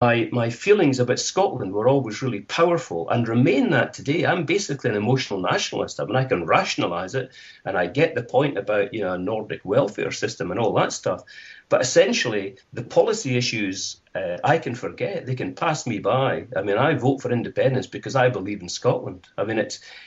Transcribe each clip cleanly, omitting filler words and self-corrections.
My feelings about Scotland were always really powerful and remain that today. I'm basically an emotional nationalist. I mean, I can rationalise it, and I get the point about a Nordic welfare system and all that stuff. But essentially, the policy issues I can forget. They can pass me by. I mean, I vote for independence because I believe in Scotland. I mean,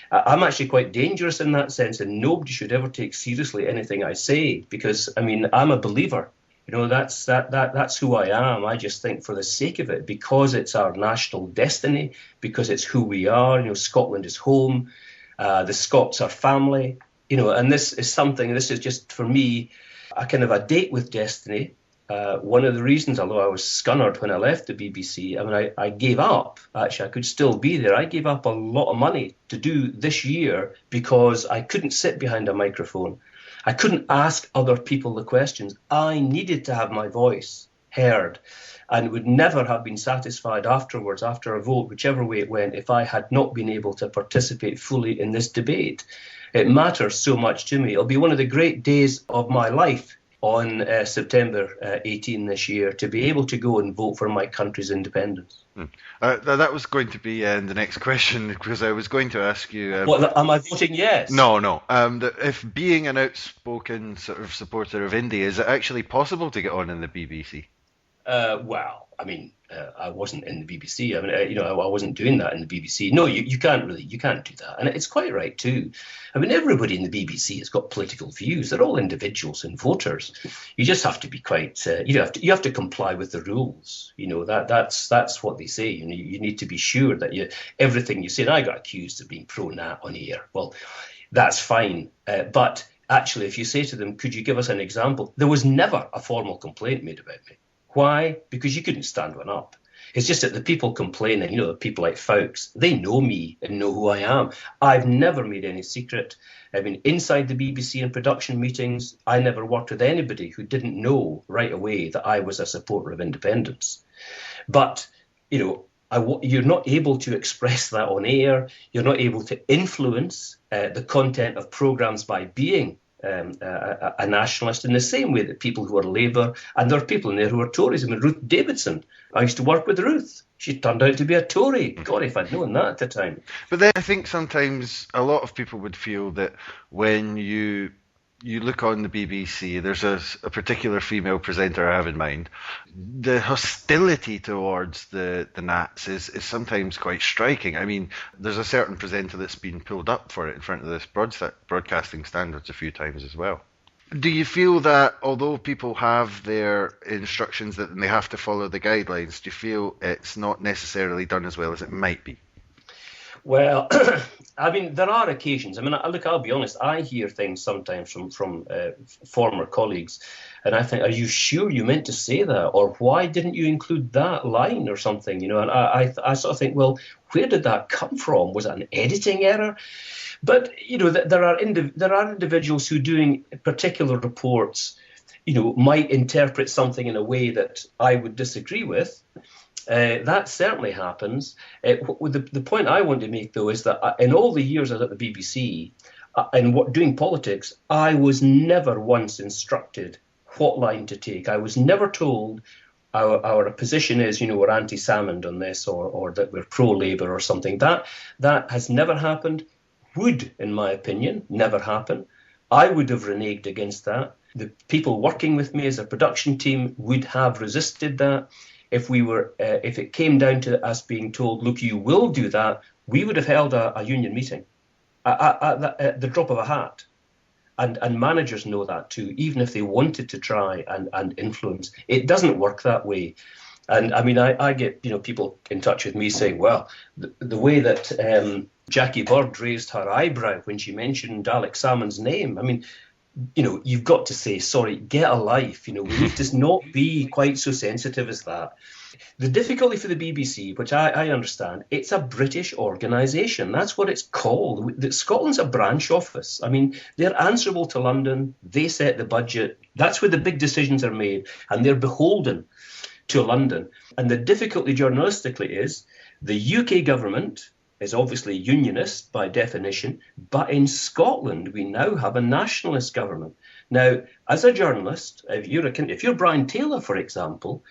I'm actually quite dangerous in that sense, and nobody should ever take seriously anything I say because, I mean, I'm a believer. That's who I am. I just think for the sake of it, because it's our national destiny, because it's who we are, Scotland is home, the Scots are family, and this is just for me, a kind of a date with destiny. One of the reasons, although I was scunnered when I left the BBC, I mean, I gave up. Actually, I could still be there. I gave up a lot of money to do this year because I couldn't sit behind a microphone. I couldn't ask other people the questions. I needed to have my voice heard and would never have been satisfied afterwards, after a vote, whichever way it went, if I had not been able to participate fully in this debate. It matters so much to me. It'll be one of the great days of my life on September 18 this year, to be able to go and vote for my country's independence. That was going to be the next question, because I was going to ask you... am I voting yes? No. If being an outspoken sort of supporter of India, is it actually possible to get on in the BBC? I wasn't in the BBC. I mean, I wasn't doing that in the BBC. No, you can't do that. And it's quite right too. I mean, everybody in the BBC has got political views. They're all individuals and voters. You just have to be quite, you have to comply with the rules. That's what they say. You need to be sure that everything you say, and I got accused of being pro-Nat on air. Well, that's fine. But actually, if you say to them, could you give us an example? There was never a formal complaint made about me. Why? Because you couldn't stand one up. It's just that the people complaining, the people like Fowkes, they know me and know who I am. I've never made any secret. I mean, inside the BBC and production meetings, I never worked with anybody who didn't know right away that I was a supporter of independence. But, you're not able to express that on air. You're not able to influence the content of programmes by being a nationalist, in the same way that people who are Labour, and there are people in there who are Tories. I mean, Ruth Davidson, I used to work with Ruth. She turned out to be a Tory. God, if I'd known that at the time. But then I think sometimes a lot of people would feel that when you look on the BBC, there's a particular female presenter I have in mind. The hostility towards the Nats is sometimes quite striking. I mean, there's a certain presenter that's been pulled up for it in front of this broadcasting standards a few times as well. Do you feel that although people have their instructions that they have to follow the guidelines, do you feel it's not necessarily done as well as it might be? Well, I mean, there are occasions. I mean, look, I'll be honest. I hear things sometimes from former colleagues, and I think, are you sure you meant to say that? Or why didn't you include that line or something? And I sort of think, well, where did that come from? Was it an editing error? But, there are individuals who, doing particular reports, might interpret something in a way that I would disagree with. That certainly happens. The point I want to make, though, is that in all the years I was at the BBC and doing politics, I was never once instructed what line to take. I was never told our position is, we're anti-Salmond on this, or that we're pro-Labour or something. That has never happened. Would, in my opinion, never happen. I would have reneged against that. The people working with me as a production team would have resisted that. If it came down to us being told, look, you will do that, we would have held a union meeting at the drop of a hat. And managers know that too, even if they wanted to try and influence. It doesn't work that way. And I mean, I get people in touch with me saying, well, the way that Jackie Bird raised her eyebrow when she mentioned Alex Salmond's name, I mean, you've got to say, sorry, get a life. We need to not be quite so sensitive as that. The difficulty for the BBC, which I understand, it's a British organisation. That's what it's called. Scotland's a branch office. I mean, they're answerable to London. They set the budget. That's where the big decisions are made, and they're beholden to London. And the difficulty journalistically is the UK government is obviously unionist by definition, but in Scotland we now have a nationalist government. Now, as a journalist, if you're Brian Taylor, for example,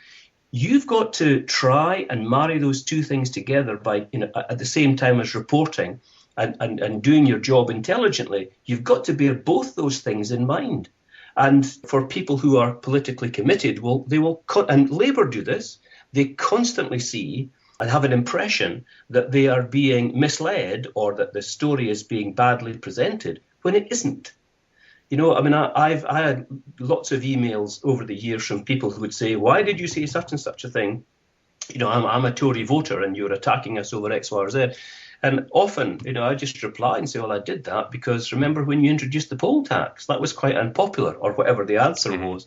you've got to try and marry those two things together by, at the same time as reporting and doing your job intelligently. You've got to bear both those things in mind. And for people who are politically committed, and Labour do this, they constantly see and have an impression that they are being misled or that the story is being badly presented when it isn't. I had lots of emails over the years from people who would say, why did you say such and such a thing? I'm a Tory voter and you're attacking us over X, Y, or Z. And often, I just reply and say, well, I did that because remember when you introduced the poll tax? That was quite unpopular, or whatever the answer was.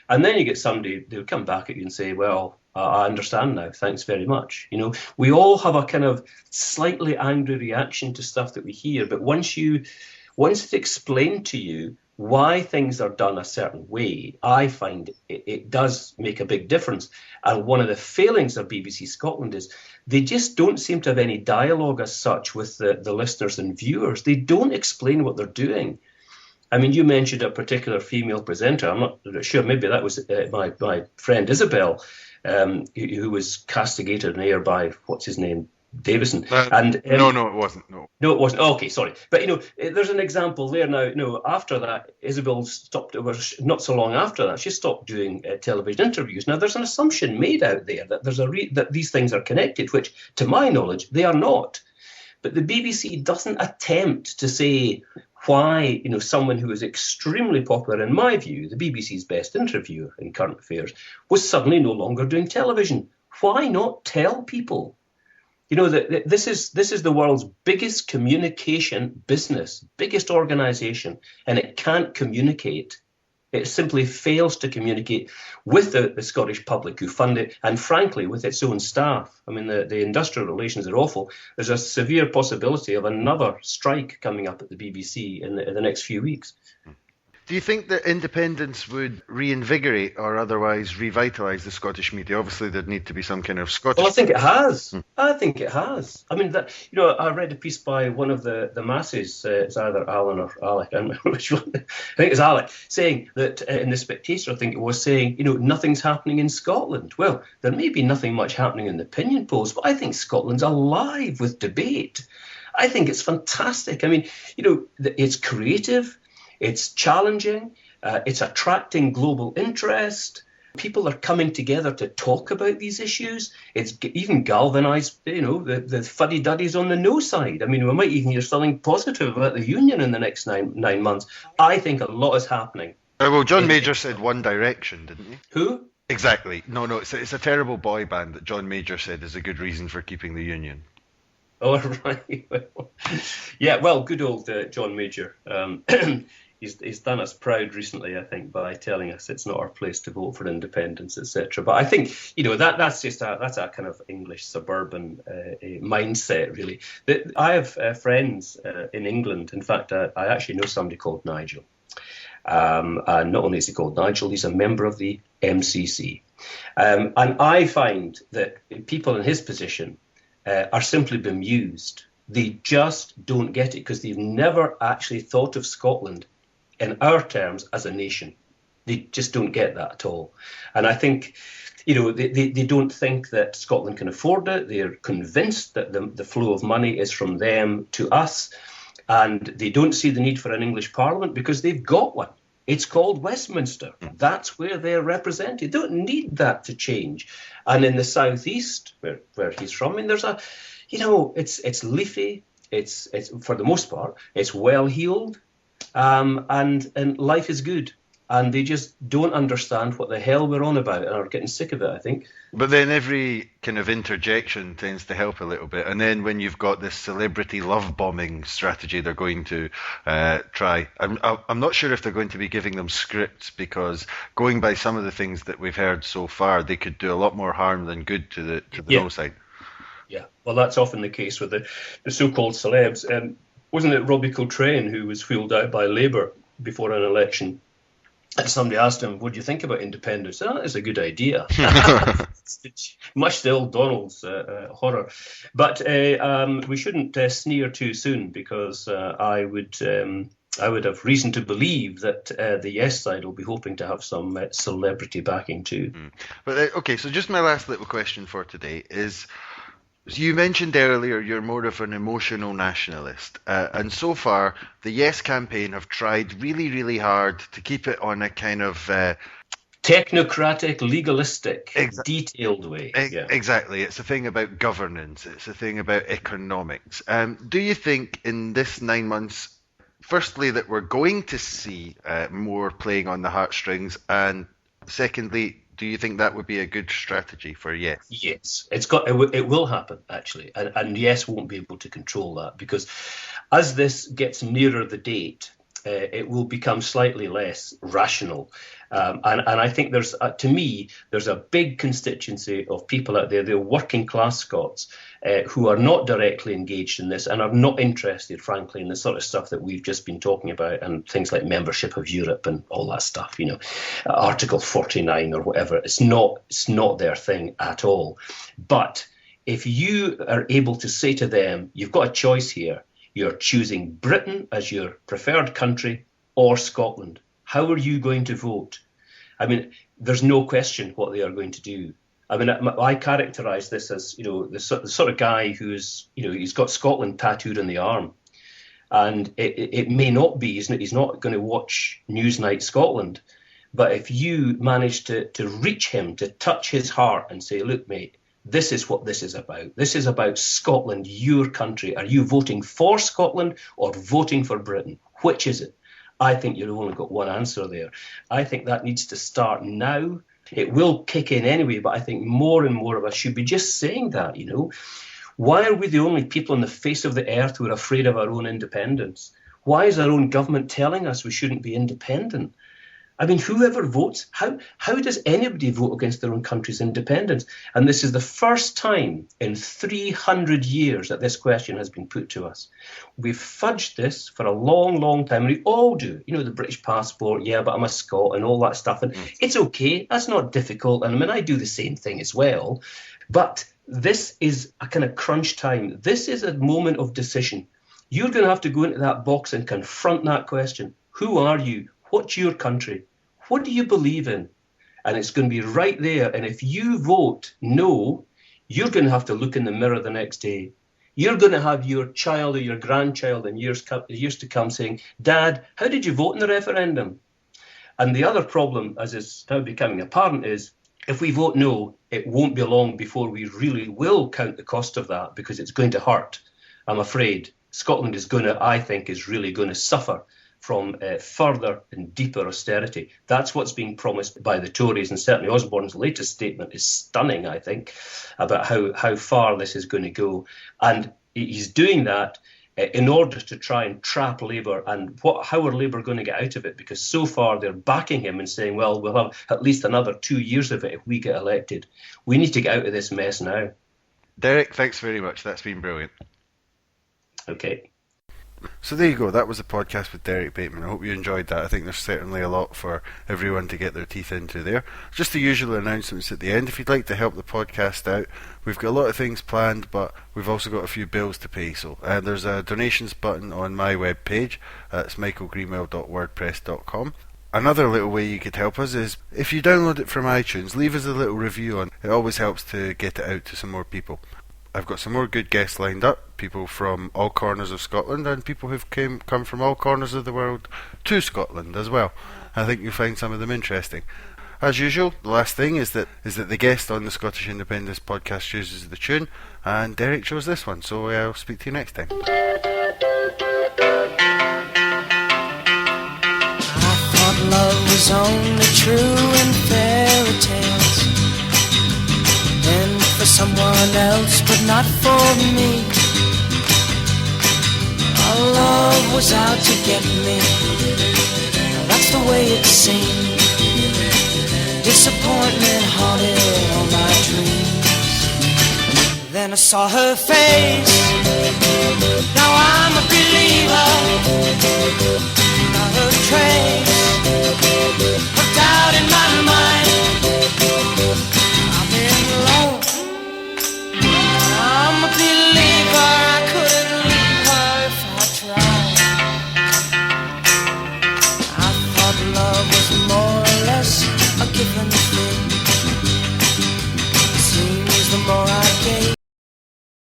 And then you get somebody, they'll come back at you and say, well, I understand now. Thanks very much. We all have a kind of slightly angry reaction to stuff that we hear. But once it's explained to you why things are done a certain way, I find it does make a big difference. And one of the failings of BBC Scotland is they just don't seem to have any dialogue as such with the listeners and viewers. They don't explain what they're doing. I mean, you mentioned a particular female presenter. I'm not sure, maybe that was my friend Isabel, who was castigated in air by, what's his name, Davison. No, it wasn't. No, it wasn't. Okay, sorry. But, there's an example there now. After that, Isabel stopped, it was not so long after that, she stopped doing television interviews. Now, there's an assumption made out there that that these things are connected, which, to my knowledge, they are not. But the BBC doesn't attempt to say why, someone who is extremely popular, in my view, the BBC's best interviewer in current affairs, was suddenly no longer doing television. Why not tell people? That this is the world's biggest communication business, biggest organisation, and it can't communicate. It simply fails to communicate with the Scottish public who fund it, and frankly, with its own staff. I mean, the industrial relations are awful. There's a severe possibility of another strike coming up at the BBC in the next few weeks. Do you think that independence would reinvigorate or otherwise revitalise the Scottish media? Obviously, there'd need to be some kind of Scottish... Well, I think it has. I mean, I read a piece by one of the masses, it's either Alan or Alec, I don't remember which one, I think it's Alec, saying that in The Spectator, I think it was saying, nothing's happening in Scotland. Well, there may be nothing much happening in the opinion polls, but I think Scotland's alive with debate. I think it's fantastic. I mean, it's creative. It's challenging, it's attracting global interest. People are coming together to talk about these issues. It's even galvanised, the fuddy-duddies on the no side. I mean, we might even hear something positive about the union in the next nine months. I think a lot is happening. Well, John Major said One Direction, didn't he? Who? Exactly. No, it's a terrible boy band that John Major said is a good reason for keeping the union. Oh, right. Yeah, well, good old John Major. He's done us proud recently, I think, by telling us it's not our place to vote for independence, etc. But I think, that's a kind of English suburban mindset, really. I have friends in England. In fact, I actually know somebody called Nigel. And not only is he called Nigel, he's a member of the MCC. And I find that people in his position are simply bemused. They just don't get it because they've never actually thought of Scotland in our terms as a nation. They just don't get that at all. And I think, they don't think that Scotland can afford it. They're convinced that the flow of money is from them to us. And they don't see the need for an English Parliament because they've got one. It's called Westminster. That's where they're represented. They don't need that to change. And in the southeast, where he's from, I mean, there's it's leafy. It's for the most part, it's well heeled. And life is good, and they just don't understand what the hell we're on about and are getting sick of it, I think. But then every kind of interjection tends to help a little bit, and then when you've got this celebrity love bombing strategy they're going to try, I'm not sure if they're going to be giving them scripts, because going by some of the things that we've heard so far, they could do a lot more harm than good to the no side. Yeah, well, that's often the case with the so-called celebs. Wasn't it Robbie Coltrane who was wheeled out by Labour before an election? And somebody asked him, what do you think about independence? That is a good idea. Much to old Donald's horror. But we shouldn't sneer too soon, because I would I would have reason to believe that the yes side will be hoping to have some celebrity backing too. But okay, so just my last little question for today is, you mentioned earlier you're more of an emotional nationalist, and so far the Yes campaign have tried really, really hard to keep it on a kind of technocratic, legalistic, detailed way. Exactly. It's a thing about governance. It's a thing about economics. Do you think in this 9 months, firstly, that we're going to see more playing on the heartstrings, and secondly, do you think that would be a good strategy for Yes? Yes, it will happen actually, and Yes won't be able to control that, because as this gets nearer the date, it will become slightly less rational. And I think there's a big constituency of people out there, they're working class Scots, who are not directly engaged in this and are not interested, frankly, in the sort of stuff that we've just been talking about, and things like membership of Europe and all that stuff, Article 49 or whatever. It's not their thing at all. But if you are able to say to them, you've got a choice here, you're choosing Britain as your preferred country or Scotland. How are you going to vote? I mean, there's no question what they are going to do. I mean, I characterise this as, the sort of guy who's, he's got Scotland tattooed on the arm. And it may not be, he's not going to watch Newsnight Scotland. But if you manage to reach him, to touch his heart and say, look, mate, this is what this is about. This is about Scotland, your country. Are you voting for Scotland or voting for Britain? Which is it? I think you've only got one answer there. I think that needs to start now. It will kick in anyway, but I think more and more of us should be just saying that, Why are we the only people on the face of the earth who are afraid of our own independence? Why is our own government telling us we shouldn't be independent? I mean, whoever votes, how does anybody vote against their own country's independence? And this is the first time in 300 years that this question has been put to us. We've fudged this for a long, long time, and we all do. The British passport, yeah, but I'm a Scot and all that stuff. And it's okay, that's not difficult. And I mean, I do the same thing as well. But this is a kind of crunch time. This is a moment of decision. You're going to have to go into that box and confront that question. Who are you? What's your country? What do you believe in? And it's going to be right there. And if you vote no, you're going to have to look in the mirror the next day. You're going to have your child or your grandchild in years to come saying, Dad, how did you vote in the referendum? And the other problem, as is now becoming apparent, is if we vote no, it won't be long before we really will count the cost of that, because it's going to hurt. I'm afraid Scotland is really going to suffer from further and deeper austerity. That's what's being promised by the Tories, and certainly Osborne's latest statement is stunning, I think, about how far this is going to go. And he's doing that in order to try and trap Labour. And how are Labour going to get out of it? Because so far they're backing him and saying, well, we'll have at least another 2 years of it if we get elected. We need to get out of this mess now. Derek, thanks very much. That's been brilliant. Okay. So there you go, that was a podcast with Derek Bateman. I hope you enjoyed that. I think there's certainly a lot for everyone to get their teeth into there. Just the usual announcements at the end. If you'd like to help the podcast out, we've got a lot of things planned, but we've also got a few bills to pay. So there's a donations button on my webpage. That's michaelgreenwell.wordpress.com. Another little way you could help us is if you download it from iTunes, leave us a little review on. It always helps to get it out to some more people. I've got some more good guests lined up, people from all corners of Scotland and people who've come from all corners of the world to Scotland as well. I think you'll find some of them interesting. As usual, the last thing is that the guest on the Scottish Independence podcast chooses the tune, and Derek chose this one, so I'll speak to you next time. I thought love was only true in fairy tales, for someone else, but not for me. Our love was out to get me. That's the way it seemed. Disappointment haunted all my dreams. Then I saw her face. Now I'm a believer. Not a trace of doubt in my mind.